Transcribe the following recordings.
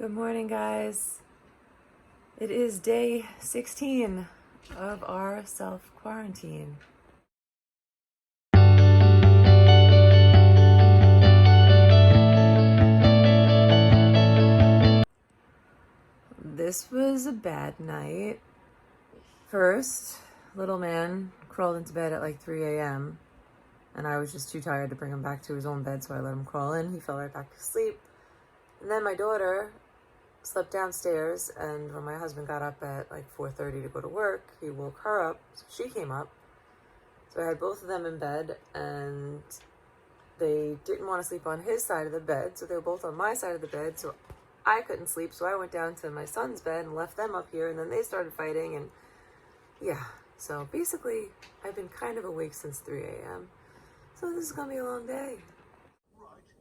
Good morning, guys. It is day 16 of our self-quarantine. This was a bad night. First, little man crawled into bed at like 3 a.m. and I was just too tired to bring him back to his own bed, so I let him crawl in. He fell right back to sleep. And then my daughter slept downstairs, and when my husband got up at like 4:30 to go to work, he woke her up, so she came up. So I had both of them in bed, and they didn't want to sleep on his side of the bed, so they were both on my side of the bed, so I couldn't sleep, so I went down to my son's bed and left them up here, and then they started fighting, and yeah. So basically, I've been kind of awake since 3 a.m., so this is gonna be a long day.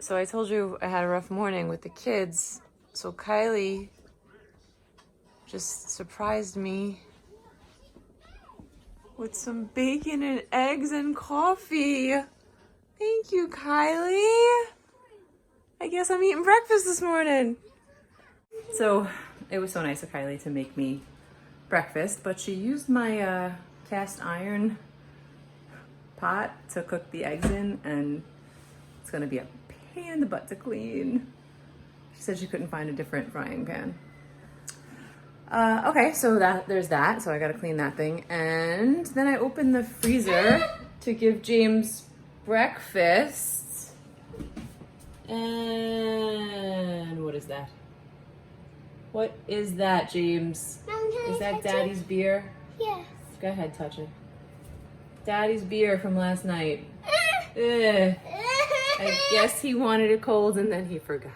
So I told you I had a rough morning with the kids. So Kylie just surprised me with some bacon and eggs and coffee. Thank you, Kylie. I guess I'm eating breakfast this morning. So it was so nice of Kylie to make me breakfast, but she used my cast iron pot to cook the eggs in, and it's gonna be a pain in the butt to clean. She said she couldn't find a different frying pan. Okay, so there's that. So I gotta clean that thing. And then I opened the freezer to give James breakfast. And what is that? What is that, James? Is that Daddy's beer? Yes. Go ahead, touch it. Daddy's beer from last night. Ugh. I guess he wanted it cold and then he forgot.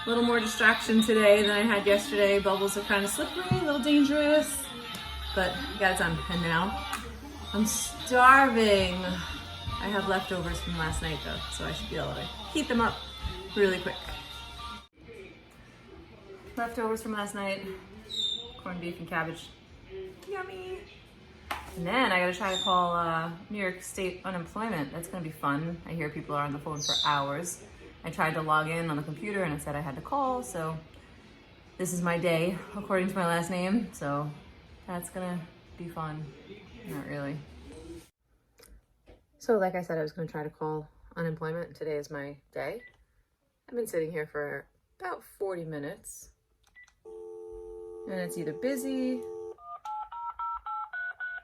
A little more distraction today than I had yesterday. Bubbles are kind of slippery, a little dangerous, but got it done. And now I'm starving. I have leftovers from last night though, so I should be able to heat them up really quick. Leftovers from last night, corned beef and cabbage. Yummy. And then I gotta try to call New York State unemployment. That's gonna be fun. I hear people are on the phone for hours. I tried to log in on the computer and it said I had to call, so this is my day, according to my last name, so that's gonna be fun. Not really. So like I said, I was gonna try to call unemployment. Today is my day. I've been sitting here for about 40 minutes. And it's either busy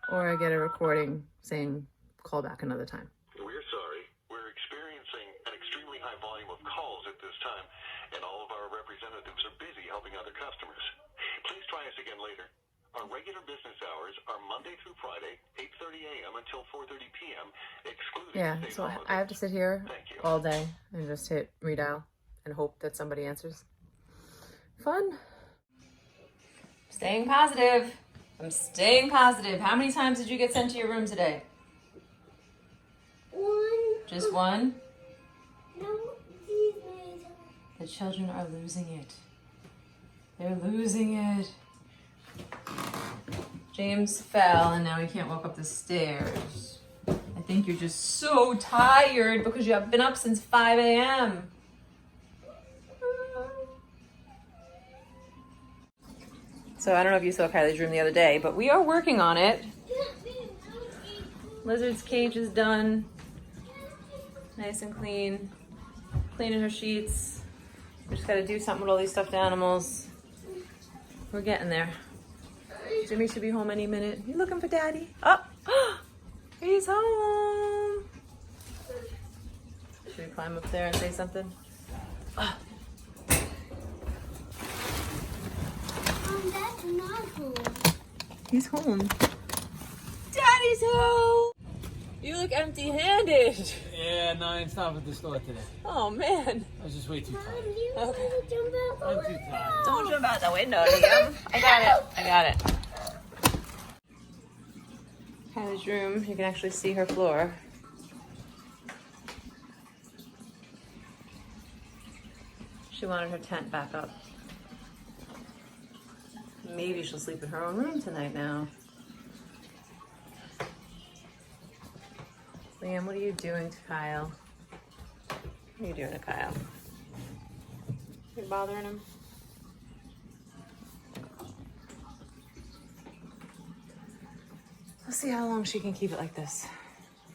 or I get a recording saying, call back another time. We're sorry. We're experiencing an extremely high volume of calls at this time, and all of our representatives are busy helping other customers. Please try us again later. Our regular business hours are Monday through Friday, 8:30 a.m. until 4:30 p.m., excluding state So holidays. I have to sit here all day and just hit redial and hope that somebody answers. Fun. Staying positive. I'm staying positive. How many times did you get sent to your room today? One. Just one? No, these many times. The children are losing it. They're losing it. James fell and now he can't walk up the stairs. I think you're just so tired because you have been up since 5 a.m. So I don't know if you saw Kylie's room the other day, but we are working on it. Lizard's cage is done. Nice and clean. Cleaning her sheets. We just gotta do something with all these stuffed animals. We're getting there. Jimmy should be home any minute. You looking for daddy? Oh, he's home. Should we climb up there and say something? Oh. That's not home. He's home. Daddy's home. You look empty-handed. Yeah, no, I didn't stop at the store today. Oh man. I was just way too Mom, tired. you want to jump out the I'm too window? tired. Don't jump out the window, Liam. I got it. I got it. Kylie's room. You can actually see her floor. She wanted her tent back up. Maybe she'll sleep in her own room tonight now. Liam, what are you doing to Kyle? What are you doing to Kyle? You bothering him? Let's see how long she can keep it like this.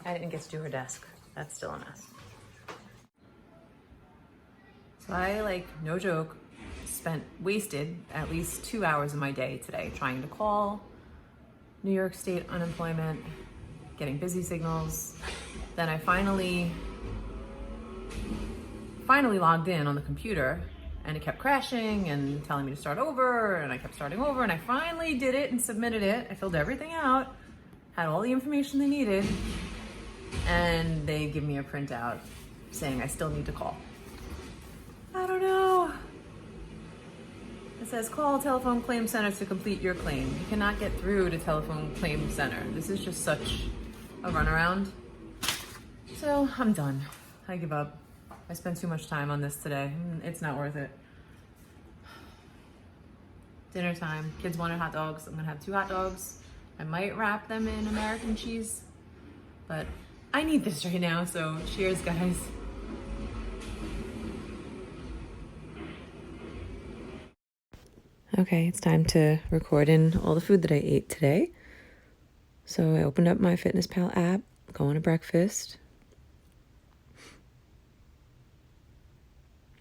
I didn't get to do her desk. That's still a mess. So I, no joke, wasted at least 2 hours of my day today trying to call New York State unemployment, getting busy signals. Then I finally logged in on the computer and it kept crashing and telling me to start over, and I kept starting over, and I finally did it and submitted it. I filled everything out, had all the information they needed, and they give me a printout saying I still need to call. I don't know. It says call telephone claim center to complete your claim. You cannot get through to telephone claim center. This is just such a runaround. So I'm done. I give up. I spent too much time on this today. It's not worth it. Dinner time. Kids wanted hot dogs. I'm gonna have 2 hot dogs. I might wrap them in American cheese, but I need this right now, so cheers, guys. Okay, it's time to record in all the food that I ate today. So I opened up my FitnessPal app, going to breakfast.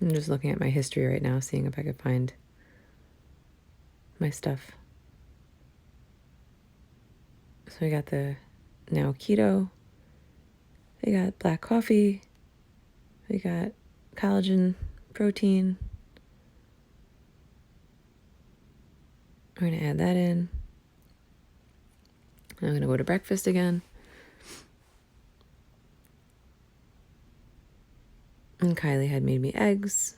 I'm just looking at my history right now, seeing if I could find my stuff. So we got the now keto. We got black coffee. We got collagen, protein. We're gonna add that in. I'm gonna go to breakfast again. And Kylie had made me eggs.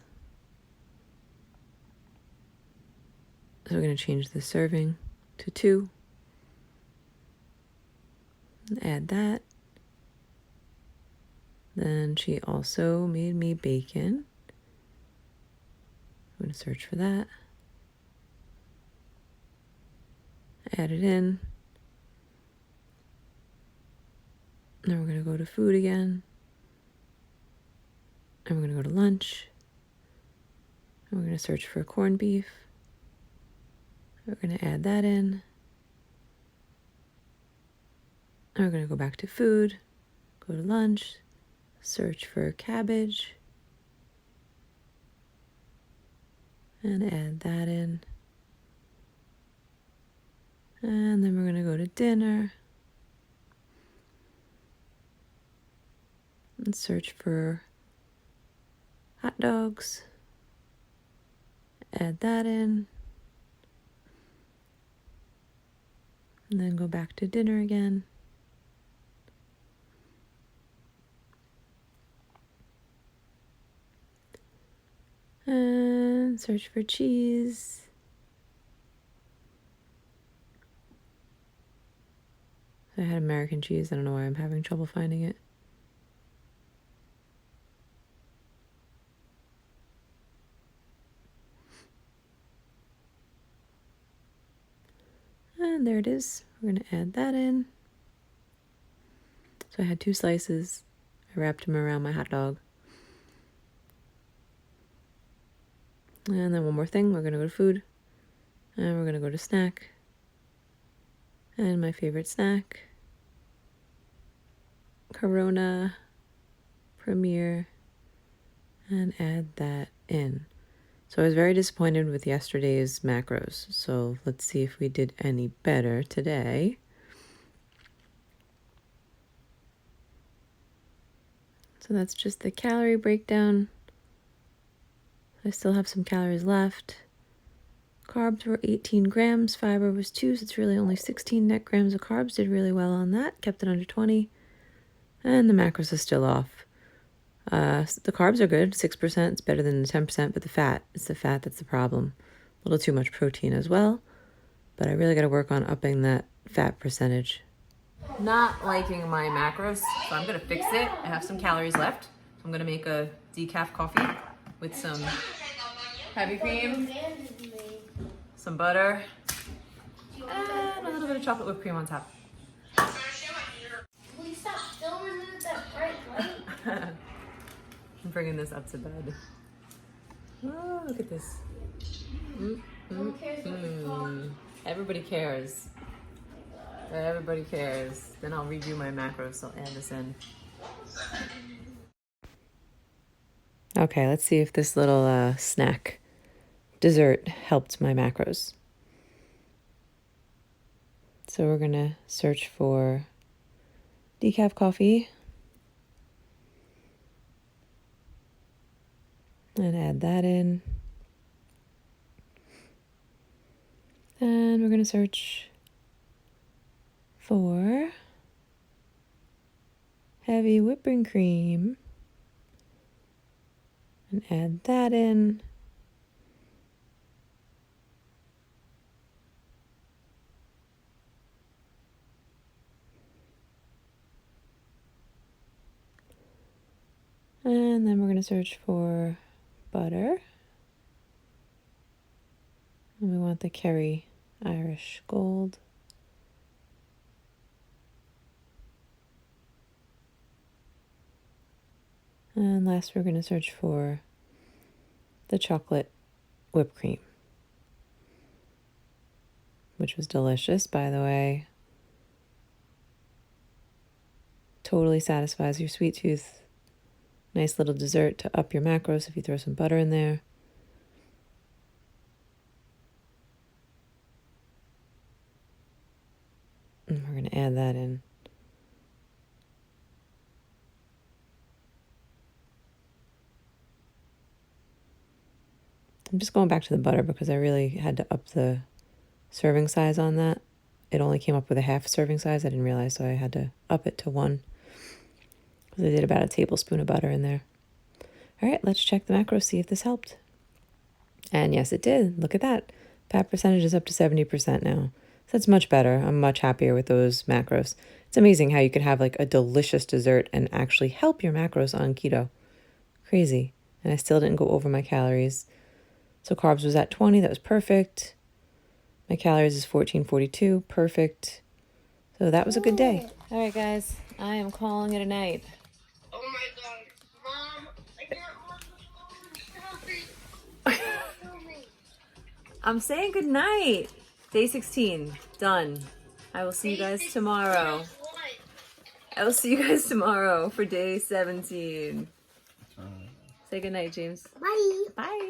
So we're going to change the serving to 2. And add that. Then she also made me bacon. I'm going to search for that. Add it in. Then we're going to go to food again. And we're going to go to lunch. And we're going to search for corned beef. We're going to add that in. And we're going to go back to food, go to lunch, search for cabbage, and add that in. And then we're going to go to dinner and search for hot dogs. Add that in. And then go back to dinner again. And search for cheese. I had American cheese. I don't know why I'm having trouble finding it. And there it is. We're going to add that in. So I had 2 slices. I wrapped them around my hot dog. And then one more thing. We're going to go to food. And we're going to go to snack. And my favorite snack, Corona Premier, and add that in. So I was very disappointed with yesterday's macros. So let's see if we did any better today. So that's just the calorie breakdown. I still have some calories left. Carbs were 18 grams, fiber was 2, so it's really only 16 net grams of carbs. Did really well on that, kept it under 20. And the macros are still off. The carbs are good, 6%. It's better than the 10%, but it's the fat that's the problem. A little too much protein as well, but I really got to work on upping that fat percentage. Not liking my macros, so I'm going to fix it. I have some calories left, so I'm going to make a decaf coffee with some heavy cream, some butter, and a little bit of chocolate whipped cream on top. Will you stop filming me with that bright light? I'm bringing this up to bed. Oh, look at this. Everybody cares. Everybody cares. Then I'll redo my macros, so I'll add this in. Okay, let's see if this little snack dessert helped my macros. So we're going to search for decaf coffee and add that in. And we're going to search for heavy whipping cream and add that in. And then we're going to search for butter. And we want the Kerry Irish Gold. And last, we're going to search for the chocolate whipped cream, which was delicious, by the way. Totally satisfies your sweet tooth. Nice little dessert to up your macros if you throw some butter in there. And we're going to add that in. I'm just going back to the butter because I really had to up the serving size on that. It only came up with a half serving size. I didn't realize, so I had to up it to 1. Because I did about a tablespoon of butter in there. All right, let's check the macros, see if this helped. And yes, it did. Look at that. Fat percentage is up to 70% now. So that's much better. I'm much happier with those macros. It's amazing how you could have like a delicious dessert and actually help your macros on keto. Crazy. And I still didn't go over my calories. So carbs was at 20. That was perfect. My calories is 1442. Perfect. So that was a good day. All right, guys. I am calling it a night. Oh my god. Mom, I can't hold the phone. I'm saying good night. Day 16. Done. I will see you guys tomorrow. I will see you guys tomorrow for day 17. Say good night, James. Bye. Bye.